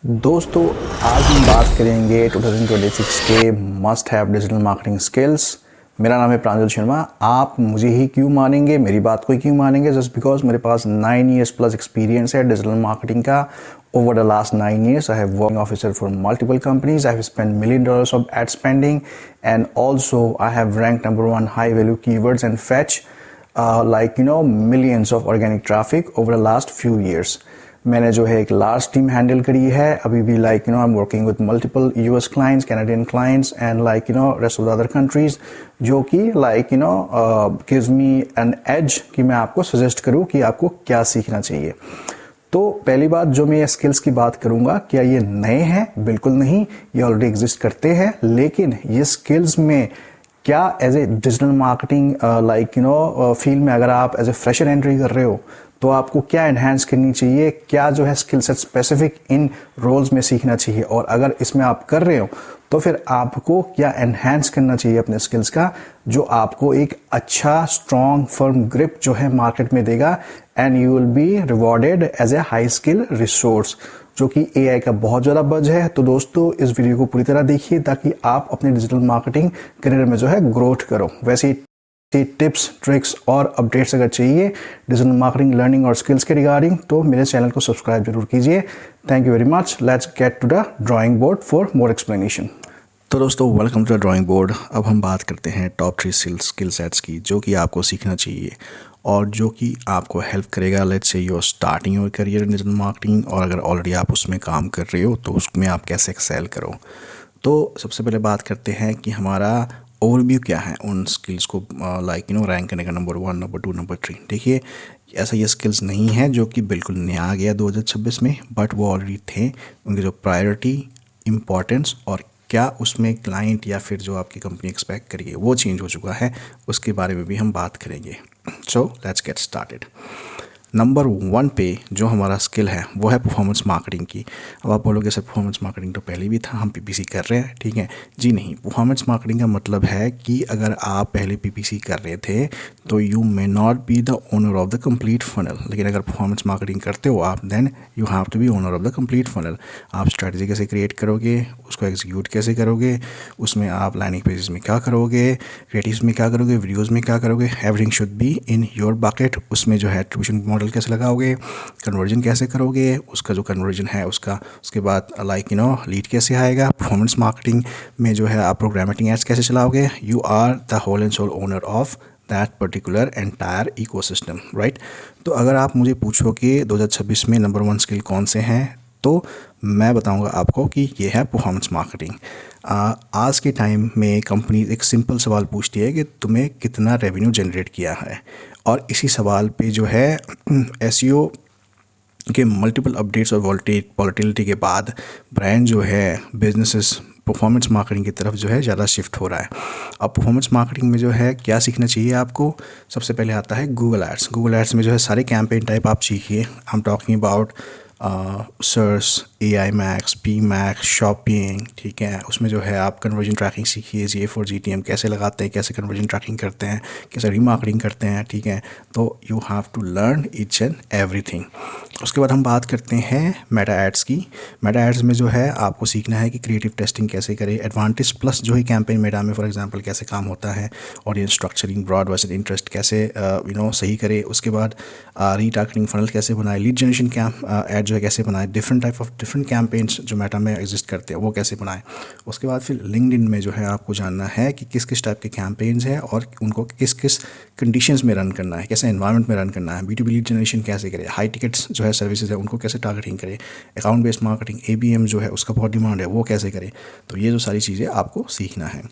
दोस्तों, आज हम बात करेंगे 2026 के must have digital marketing skills. मेरा नाम है प्रांजल शर्मा। आप मुझे ही क्यों मानेंगे, मेरी बात को ही क्यों मानेंगे? जस्ट बिकॉज मेरे पास 9 years प्लस एक्सपीरियंस है डिजिटल मार्केटिंग का। Over the last 9 years I have working officer for multiple companies. I have spend $1 million of ad spending and also I have rank number 1 high value keywords and fetch millions of organic traffic over the last few years. मैंने जो है एक large team handle करी है अभी भी। I am working with multiple US clients, Canadian clients and rest of the other countries, जो कि गिव्स मी एन एज कि मैं आपको सजेस्ट करूं कि आपको क्या सीखना चाहिए। तो पहली बात जो मैं ये स्किल्स की बात करूंगा, क्या ये नए हैं? बिल्कुल नहीं, ये ऑलरेडी एग्जिस्ट करते हैं। लेकिन ये स्किल्स में क्या as a digital marketing field में अगर आप एज ए फ्रेशर एंट्री कर रहे हो तो आपको क्या एनहांस करनी चाहिए, क्या जो है skill set specific in roles में सीखना चाहिए, और अगर इसमें आप कर रहे हो तो फिर आपको क्या एनहांस करना चाहिए अपने स्किल्स का, जो आपको एक अच्छा स्ट्रॉन्ग फर्म ग्रिप जो है मार्केट में देगा and you will be rewarded as a high skill resource, जो कि AI का बहुत ज़्यादा बज है। तो दोस्तों, इस वीडियो को पूरी तरह देखिए ताकि आप अपने डिजिटल मार्केटिंग करियर में जो है ग्रोथ करो। वैसे ही टिप्स, ट्रिक्स और अपडेट्स अगर चाहिए डिजिटल मार्केटिंग लर्निंग और स्किल्स के रिगार्डिंग तो मेरे चैनल को सब्सक्राइब जरूर कीजिए। Thank you very much. Let's get to the drawing board for more explanation. तो दोस्तों, welcome to the drawing board. अब हम बात करते हैं टॉप 3 स्किल सेट्स की जो कि आपको सीखना चाहिए और जो कि आपको हेल्प करेगा। Let's say you are starting your career in digital marketing, और अगर ऑलरेडी आप उसमें काम कर रहे हो तो उसमें आप कैसे एक्सेल करो। तो सबसे पहले बात करते हैं कि हमारा ओवरव्यू क्या है उन स्किल्स को रैंक करने का, नंबर 1, नंबर 2, नंबर 3। देखिए, ऐसा ये स्किल्स नहीं है जो कि बिल्कुल नया आ गया 2026 में, बट वो ऑलरेडी थे। उनकी जो प्रायोरिटी, इम्पॉर्टेंस और क्या उसमें क्लाइंट या फिर जो आपकी कंपनी एक्सपेक्ट करिए वो चेंज हो चुका है, उसके बारे में भी हम बात करेंगे। So let's get started. Number 1 पे जो हमारा स्किल है वो है परफॉर्मेंस मार्केटिंग की। अब आप बोलोगे सर परफॉर्मेंस मार्केटिंग तो पहले भी था, हम PPC कर रहे हैं, ठीक है जी। नहीं, परफॉर्मेंस मार्केटिंग का मतलब है कि अगर आप पहले PPC कर रहे थे तो you may not be the owner of the complete funnel, लेकिन अगर परफॉर्मेंस मार्केटिंग करते हो आप, then you have to be owner of the complete funnel. आप स्ट्रैटेजी कैसे क्रिएट करोगे, उसको एग्जीक्यूट कैसे करोगे, उसमें आप लैंडिंग पेजेस में क्या करोगे, क्रिएटिव्स में क्या करोगे, वीडियोज़ में क्या करोगे, everything should be in your bucket. उसमें जो है एट्रीब्यूशन मॉडल कैसे लगाओगे, कन्वर्जन कैसे करोगे, उसका जो कन्वर्जन है उसका, उसके बाद लीड कैसे आएगा। परफॉर्मेंस मार्केटिंग में जो है आप प्रोग्रामेटिंग एड्स कैसे चलाओगे। You are the whole and soul owner of that particular entire ecosystem, right. तो अगर आप मुझे पूछो कि 2026 में नंबर 1 स्किल कौन से हैं, तो मैं बताऊंगा आपको कि ये है परफॉर्मेंस मार्केटिंग। आज के टाइम में कंपनी एक सिंपल सवाल पूछती है कि तुम्हें कितना रेवेन्यू जनरेट किया है, और इसी सवाल पे जो है SEO के मल्टीपल अपडेट्स और वॉलेटिलिटी के बाद ब्रांड जो है बिजनेसेस परफॉर्मेंस मार्केटिंग की तरफ जो है ज़्यादा शिफ्ट हो रहा है। अब परफॉर्मेंस मार्केटिंग में जो है क्या सीखना चाहिए आपको, सबसे पहले आता है गूगल एड्स। गूगल एड्स में जो है सारे कैंपेन टाइप आप सीखिए। I am talking about search, AI max, P max, shopping, ठीक है। उसमें जो है आप कन्वर्जन ट्रैकिंग सीखिए, GA4 GTM कैसे लगाते हैं, कैसे कन्वर्जन ट्रैकिंग करते हैं, कैसे रीमार्केटिंग करते हैं, ठीक है। तो you have to learn each and everything. उसके बाद हम बात करते हैं मेटा एड्स की। मेटा एड्स में जो है आपको सीखना है कि क्रिएटिव टेस्टिंग कैसे करें, एडवांटेज प्लस जो है कैंपेन मेटा में फॉर एग्जांपल कैसे काम होता है, audience structuring, broad versus interest कैसे सही करे। उसके बाद रीटारगेटिंग फनल कैसे बनाए, लीड जनरेशन एड जो है कैसे बनाए, डिफरेंट कैंपेन्स जो मेटा में एग्जिस्ट करते हैं वो कैसे बनाएं। उसके बाद फिर लिंक्डइन में जो है आपको जानना है कि किस किस टाइप के कैंपेन्स हैं और उनको किस किस कंडीशंस में रन करना है, कैसे एनवायरनमेंट में रन करना है। B2B लीड जनरेशन कैसे करें, हाई टिकट्स जो है सर्विसेज है उनको कैसे टारगेटिंग करें, अकाउंट बेस्ड मार्केटिंग ABM जो है उसका बहुत डिमांड है वो कैसे करें। तो ये जो सारी चीज़ें आपको सीखना है।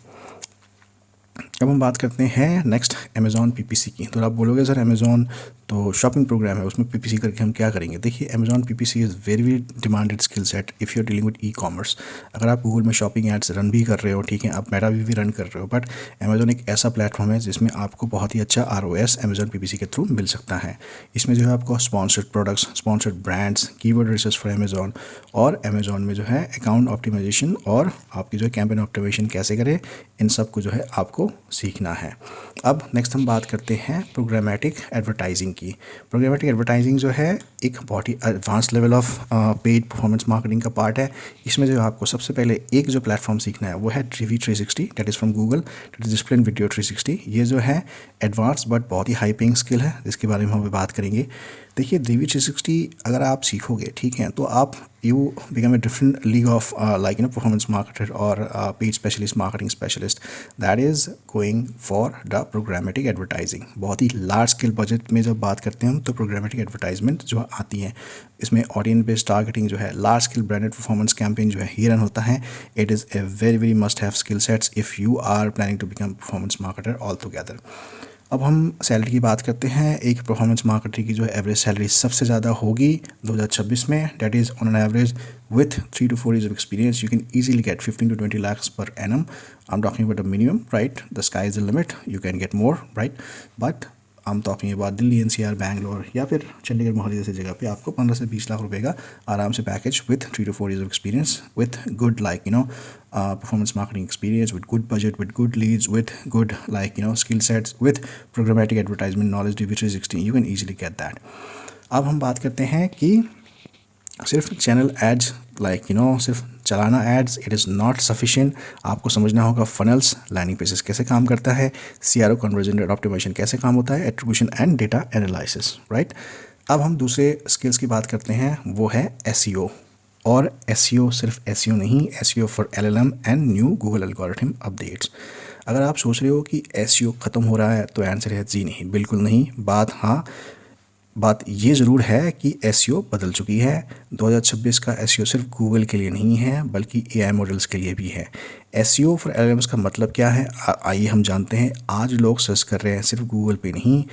अब हम बात करते हैं नेक्स्ट अमेज़ॉन PPC की। तो आप बोलोगे सर अमेज़ॉन तो शॉपिंग प्रोग्राम है, उसमें PPC करके हम क्या करेंगे। देखिए, Amazon PPC is very very demanded skill set if you are dealing with e-commerce. अगर आप गूगल में शॉपिंग एड्स रन भी कर रहे हो, ठीक है, आप मेटा भी रन कर रहे हो, बट अमेज़ॉन एक ऐसा प्लेटफॉर्म है जिसमें आपको बहुत ही अच्छा ROS अमेज़ॉन PPC के थ्रू मिल सकता है। इसमें जो है आपको sponsored products, sponsored brands, keyword research for Amazon, और अमेज़ॉन में जो है अकाउंट ऑप्टिमाइजेशन और आपकी जो है कैंपेन ऑप्टिमाइजेशन कैसे करें, इन सब को जो है आपको सीखना है। अब नेक्स्ट हम बात करते हैं प्रोग्रामेटिक एडवर्टाइजिंग की। प्रोग्रामेटिक एडवर्टाइजिंग जो है एक बहुत ही advance level of paid performance marketing का पार्ट है। इसमें जो आपको सबसे पहले एक जो प्लेटफॉर्म सीखना है वो है Drivi 360, that is from Google, that is display in video 360। ये जो है एडवांस बट बहुत ही हाई पेइंग स्किल है, जिसके बारे में हम अभी बात करेंगे। देखिए Drivi 360 अगर आप सीखोगे, ठीक है, तो आप you become a different league of like performance marketer और page specialist, marketing specialist, that is going for the programmatic advertising. बहुत ही लार्ज स्केल बजट में जब बात करते हैं हम, तो प्रोग्रामेटिक एडवर्टाइजमेंट जो आती हैं, इसमें ऑडियंस बेस्ड टारगेटिंग जो है, large scale branded performance campaign जो है ये रन होता है। It is a very very must have skill sets if you are planning to become performance marketer altogether. अब हम सैलरी की बात करते हैं। एक परफॉर्मेंस मार्केटर की जो एवरेज सैलरी सबसे ज़्यादा होगी 2026 में, that is on an average with 3 to 4 years of experience, you can easily get 15 to 20 lakhs per annum. I'm talking about a minimum, right? The sky is the limit. You can get more, right? But I'm talking about Delhi, NCR, Bangalore या फिर चंडीगढ़, मोहाली जैसी जगह पे आपको 15 से 20 लाख रुपए का आराम से package with 3 to 4 years of experience, with good performance marketing experience, with good budget, with good leads, with good skill sets, with programmatic advertisement knowledge, Drivi 360, you can easily get that. अब हम बात करते हैं कि सिर्फ channel ads सिर्फ चलाना ads, it is not sufficient. आपको समझना होगा फनल्स, लैंडिंग पेजेस कैसे काम करता है, CRO कन्वर्जन रेट ऑप्टिमाइजेशन कैसे काम होता है, attribution and data analysis, right. अब हम दूसरे स्किल्स की बात करते हैं, वो है SEO। और SEO सिर्फ SEO नहीं, SEO for LLM and new Google algorithm updates. अगर आप सोच रहे हो कि SEO ख़त्म हो रहा है, तो आंसर है जी नहीं, बिल्कुल नहीं। बात ये ज़रूर है कि SEO बदल चुकी है। 2026 का SEO सिर्फ गूगल के लिए नहीं है, बल्कि AI मॉडल्स के लिए भी है। SEO फॉर LLMs का मतलब क्या है, आइए हम जानते हैं। आज लोग सर्च कर रहे हैं सिर्फ गूगल पे नहीं,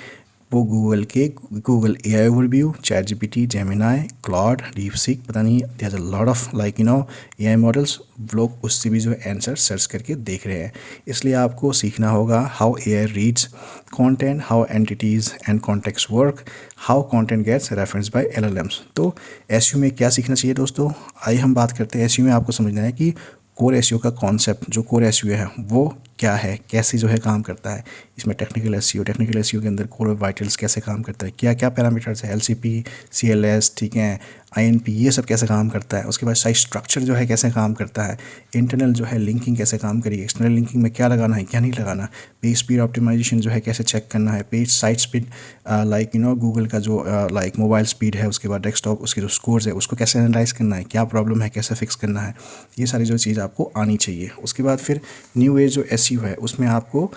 वो Google AI overview, ChatGPT, Gemini, Claude, DeepSeek, पता नहीं, there's a lot of AI models, लोग उससे भी जो है आंसर सर्च करके देख रहे हैं। इसलिए आपको सीखना होगा how AI reads content, how entities and contexts work, how content gets referenced by LLMs। तो SEO में क्या सीखना चाहिए दोस्तों, आइए हम बात करते हैं। SEO में आपको समझना है कि कोर SEO का कॉन्सेप्ट, जो कोर SEO है वो क्या है, कैसे जो है काम करता है। इसमें टेक्निकल SEO के अंदर कोर वाइटल्स कैसे काम करता है, क्या क्या पैरामीटर्स है, LCP, CLS, ठीक है, INP, ये सब कैसे काम करता है। उसके बाद साइट स्ट्रक्चर जो है कैसे काम करता है, इंटरनल जो है लिंकिंग कैसे काम करेगी, एक्सटर्नल लिंकिंग में क्या लगाना है क्या नहीं लगाना, पेज स्पीड ऑप्टिमाइजेशन जो है कैसे चेक करना है, पेज साइट स्पीड गूगल का जो मोबाइल स्पीड है, उसके बाद डेस्कटॉप, उसके जो स्कोर्स है उसको कैसे एनालाइज करना है, क्या प्रॉब्लम है कैसे फिक्स करना है, ये सारी जो चीज़ आपको आनी चाहिए। उसके बाद फिर न्यू एज जो SEO है, उसमें आपको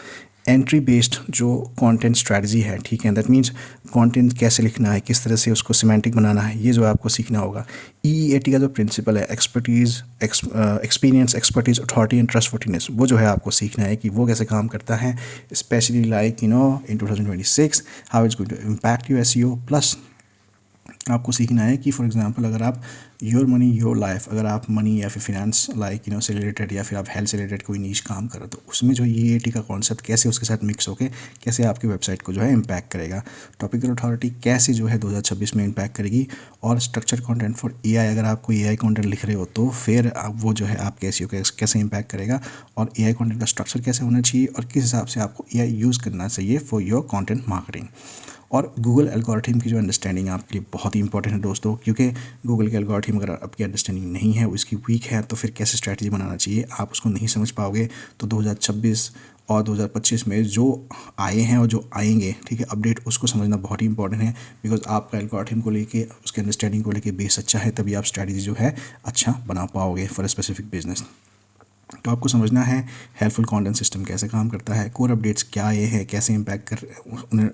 एंट्री बेस्ड जो कंटेंट स्ट्रेटजी है, ठीक है, दैट मीन्स कंटेंट कैसे लिखना है, किस तरह से उसको सिमेंटिक बनाना है, ये जो आपको सीखना होगा। EEAT का जो प्रिंसिपल है, experience, expertise, authority and trustworthiness, वो जो है आपको सीखना है कि वो कैसे काम करता है, specially in 2026 how it's going to impact you SEO। Plus आपको सीखना है कि फॉर एग्जांपल अगर आप योर मनी योर लाइफ, अगर आप मनी या फिर फिनेंस से रिलेटेड या फिर आप हेल्थ से रिलेटेड कोई नीश काम करो, तो उसमें जो EAT का कॉन्सेप्ट कैसे उसके साथ मिक्स होकर कैसे आपकी वेबसाइट को जो है इम्पैक्ट करेगा, टॉपिकल अथॉरिटी कैसे जो है 2026 में इम्पैक्ट करेगी, और स्ट्रक्चर कंटेंट फॉर AI, अगर आप कोई AI कंटेंट लिख रहे हो तो फिर आप वो जो है आपके SEO कैसे इम्पैक्ट करेगा, और AI कंटेंट का स्ट्रक्चर कैसे होना चाहिए, और किस हिसाब से आपको AI यूज़ करना चाहिए फॉर योर कंटेंट मार्केटिंग। और गूगल एल्गोरिथम की जो अंडरस्टैंडिंग आपके लिए बहुत ही इंपॉर्टेंट है दोस्तों, क्योंकि गूगल के एल्गोरिथम अगर आपकी अंडरस्टैंडिंग नहीं है, उसकी वीक है, तो फिर कैसे स्ट्रैटेजी बनाना चाहिए, आप उसको नहीं समझ पाओगे। तो 2026 और 2025 में जो आए हैं और जो आएंगे, ठीक है, अपडेट, उसको समझना बहुत ही इंपॉर्टेंट है। बिकॉज आपका एल्गोरिथम को लेके, उसके अंडरस्टैंडिंग को लेके बेस अच्छा है, तभी आप स्ट्रैटेजी जो है अच्छा बना पाओगे फॉर अ स्पेसिफिक बिजनेस। तो आपको समझना है हेल्पफुल कंटेंट सिस्टम कैसे काम करता है, कोर अपडेट्स क्या आए हैं, कैसे इम्पैक्ट कर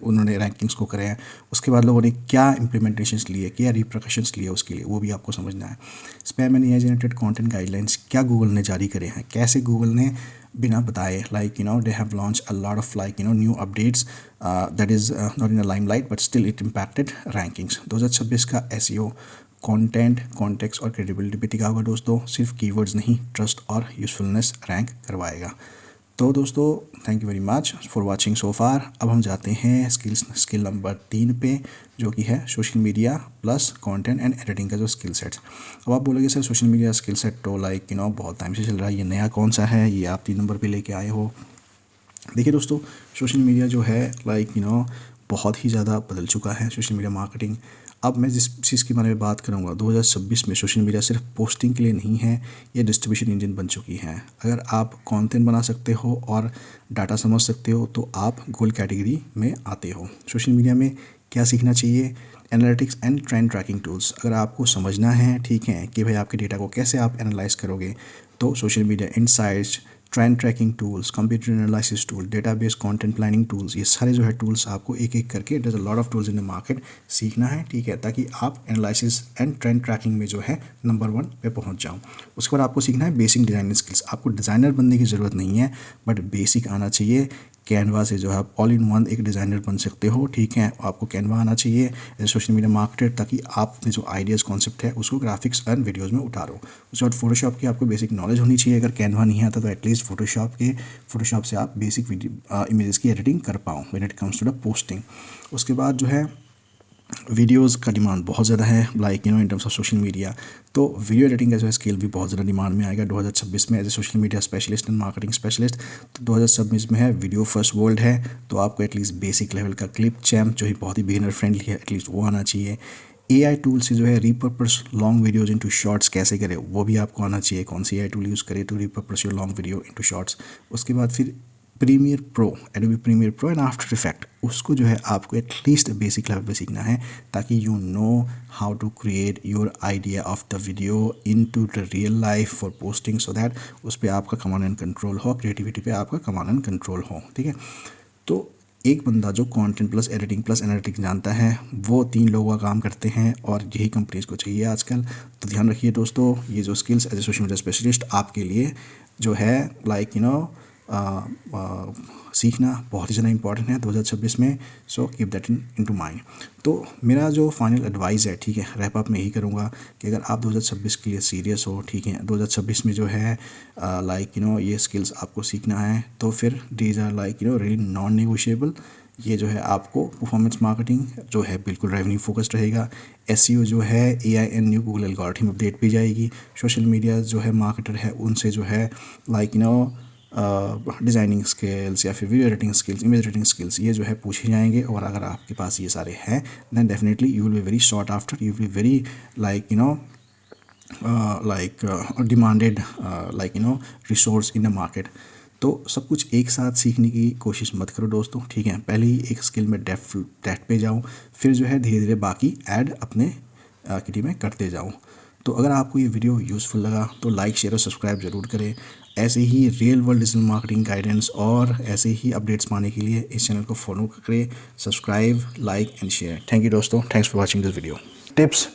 उन्होंने रैंकिंग्स को करे हैं, उसके बाद लोगों ने क्या इंप्लीमेंटेशंस लिए, क्या रिप्रकशंस लिए उसके लिए, वो भी आपको समझना है। Spam and AI generated content guidelines क्या गूगल ने जारी करे हैं, कैसे गूगल ने बिना बताए they have launch a lot of new updates that is not in a limelight but still it impacted rankings. 2026 का SEO कंटेंट, कॉन्टेक्स्ट और क्रेडिबिलिटी पे टिका होगा दोस्तों, सिर्फ कीवर्ड्स नहीं, ट्रस्ट और यूजफुलनेस रैंक करवाएगा। तो दोस्तों thank you very much for watching so far. अब हम जाते हैं स्किल नंबर 3 पे, जो कि है social media plus content and editing का जो स्किल सेट्स। अब आप बोलोगे sir social media skill set तो बहुत टाइम से चल रहा है, ये नया कौन सा है, ये आप 3 नंबर पे लेके आए हो। देखिए दोस्तों, सोशल मीडिया जो है बहुत ही ज़्यादा बदल चुका है सोशल मीडिया मार्केटिंग। अब मैं जिस चीज़ के बारे में बात करूँगा, 2026 में सोशल मीडिया सिर्फ पोस्टिंग के लिए नहीं है, ये डिस्ट्रीब्यूशन इंजन बन चुकी है। अगर आप कंटेंट बना सकते हो और डाटा समझ सकते हो तो आप गोल्ड कैटेगरी में आते हो। सोशल मीडिया में क्या सीखना चाहिए? Analytics and trend tracking tools. अगर आपको समझना है, ठीक है, कि भाई आपके डेटा को कैसे आप एनालाइज करोगे, तो social media insights, trend tracking tools, computer analysis tool, database content planning tools, ये सारे जो है टूल्स आपको एक एक करके, there is a lot of tools in the market, सीखना है, ठीक है, ताकि आप एनालिसिस एंड ट्रेंड ट्रैकिंग में जो है नंबर 1 पे पहुंच जाओ। उसके बाद आपको सीखना है बेसिक डिज़ाइनिंग स्किल्स। आपको डिज़ाइनर बनने की ज़रूरत नहीं है, बट बेसिक आना चाहिए। कैनवा से जो है आप ऑल इन वन एक डिज़ाइनर बन सकते हो, ठीक है। आपको कैनवा आना चाहिए एज सोशल मीडिया मार्केटर, ताकि आप अपने जो आइडियाज़ कॉन्सेप्ट है उसको ग्राफिक्स एंड वीडियोज़ में उतारो। उसके बाद फोटोशॉप की आपको बेसिक नॉलेज होनी चाहिए। अगर कैनवा नहीं आता तो एटलीस्ट फोटोशॉप से आप बेसिक इमेजेस की एडिटिंग कर पाओ when it comes to the posting. उसके बाद जो है वीडियोज़ का डिमांड बहुत ज़्यादा है, in terms of social media. तो वीडियो एडिटिंग का जो है स्किल भी बहुत ज़्यादा डिमांड में आएगा 2026 में as a social media specialist and marketing specialist. तो 2026 में है वीडियो फर्स्ट वर्ल्ड है, तो आपको एटलीस्ट बेसिक लेवल का क्लिप चैम्प जो है बहुत ही बिगिनर फ्रेंडली है, एटलीस्ट वो आना चाहिए। AI टूल से जो है repurpose long videos into shorts कैसे करें वो भी आपको आना चाहिए, कौन सी AI टूल यूज़ करें to repurpose your long video into shorts. उसके बाद फिर Premiere Pro, Adobe Premiere Pro and After Effect, उसको जो है आपको एटलीस्ट बेसिक लेवल पे सीखना है, ताकि you know how to create your idea of the video into the real life for posting, so that उस पर आपका कमांड एंड कंट्रोल हो, क्रिएटिविटी पे आपका कमांड एंड कंट्रोल हो, ठीक है। तो एक बंदा जो content plus editing plus analytics जानता है, वो 3 लोगों का काम करते हैं, और यही कंपनीज को चाहिए आजकल। तो ध्यान रखिए दोस्तों, ये जो skills as a social media specialist आपके लिए जो है सीखना बहुत ही ज़्यादा इंपॉर्टेंट है 2026 में। So keep that in to mind. तो मेरा जो फाइनल एडवाइस है, ठीक है, रैप अप में यही करूँगा कि अगर आप 2026 के लिए सीरियस हो, ठीक है, 2026 में जो है ये स्किल्स आपको सीखना है, तो फिर these are really non negotiable. ये जो है आपको परफॉर्मेंस मार्केटिंग जो है बिल्कुल रेवेन्यू फोकस्ड रहेगा। SEO जो है AI and new Google algorithm update पे जाएगी। सोशल मीडिया जो है मार्केटर है, उनसे जो है डिज़ाइनिंग स्किल्स या फिर video editing skills, image editing skills, ये जो है पूछे जाएंगे। और अगर आपके पास ये सारे हैं, then definitely you will be very short after, you will be very demanded resource in the market. तो सब कुछ एक साथ सीखने की कोशिश मत करो दोस्तों, ठीक है। पहले ही एक स्किल में डेप्थ पे जाओ, फिर जो है धीरे धीरे बाकी ऐड अपने किटी में करते जाओ। तो अगर आपको ये वीडियो यूज़फुल लगा तो लाइक, शेयर और सब्सक्राइब ज़रूर करें। ऐसे ही real world digital marketing guidance और ऐसे ही अपडेट्स पाने के लिए इस चैनल को फॉलो करें, subscribe, like and share. Thank you दोस्तों, thanks for watching this video. Tips,